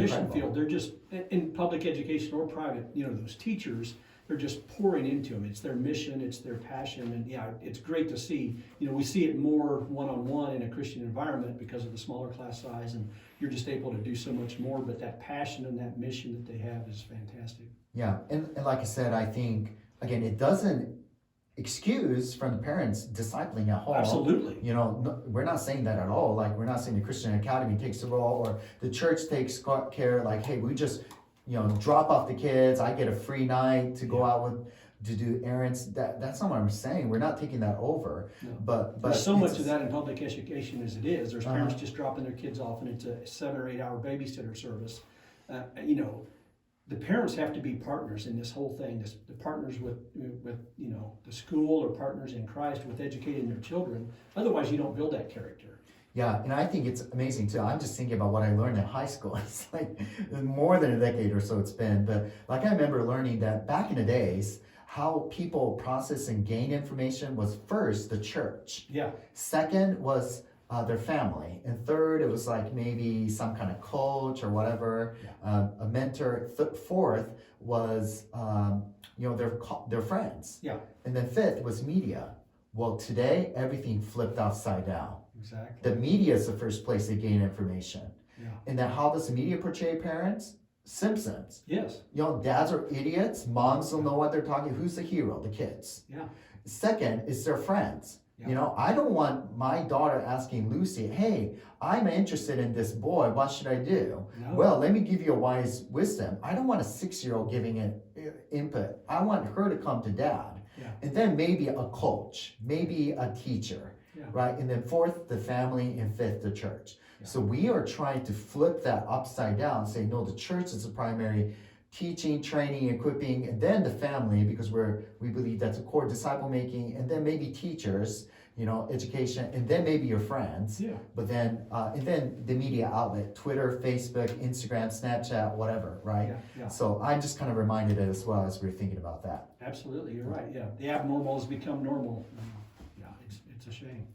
mission field, they're just, in public education or private, those teachers, they're just pouring into them. It's their mission, it's their passion, and yeah, it's great to see. We see it more one-on-one in a Christian environment because of the smaller class size, and you're just able to do so much more, but that passion and that mission that they have is fantastic. Yeah, and like I said, I think, again, it doesn't excuse from the parents discipling at home. Absolutely. No, we're not saying that at all. Like, we're not saying the Christian Academy takes the role or the church takes care, like, hey, we just, drop off the kids, I get a free night to go out to do errands. That's not what I'm saying. We're not taking that over. No. But there's so much of that in public education as it is. There's parents just dropping their kids off, and it's a 7 or 8 hour babysitter service. The parents have to be partners in this whole thing. The partners with the school, or partners in Christ with educating their children. Otherwise, you don't build that character. Yeah, and I think it's amazing too. I'm just thinking about what I learned in high school. It's like more than a decade or so it's been. But like, I remember learning that back in the days, how people process and gain information was first the church. Yeah. Second was their family. And third, it was like maybe some kind of coach or whatever, a mentor. Fourth was, their friends. Yeah. And then fifth was media. Well, today, everything flipped upside down. Exactly. The media is the first place they gain information. Yeah. And then how does the media portray parents? Simpsons. Yes. Dads are idiots. Moms don't know what they're talking. Who's the hero? The kids. Yeah. Second is their friends. Yeah. I don't want my daughter asking Lucy, hey, I'm interested in this boy. What should I do? No. Well, let me give you a wise wisdom. I don't want a 6-year-old giving it input. I want her to come to dad. Yeah. And then maybe a coach, maybe a teacher. Yeah. Right? And then fourth, the family, and fifth, the church. Yeah. So we are trying to flip that upside down, say, no, the church is the primary teaching, training, equipping, and then the family, because we believe that's a core disciple making, and then maybe teachers, education, and then maybe your friends. Yeah. But then, and then the media outlet, Twitter, Facebook, Instagram, Snapchat, whatever, right? Yeah. Yeah. So I'm just kind of reminded it as well as we're thinking about that. Absolutely, you're right. Yeah, the abnormal has become normal. Yeah, it's a shame.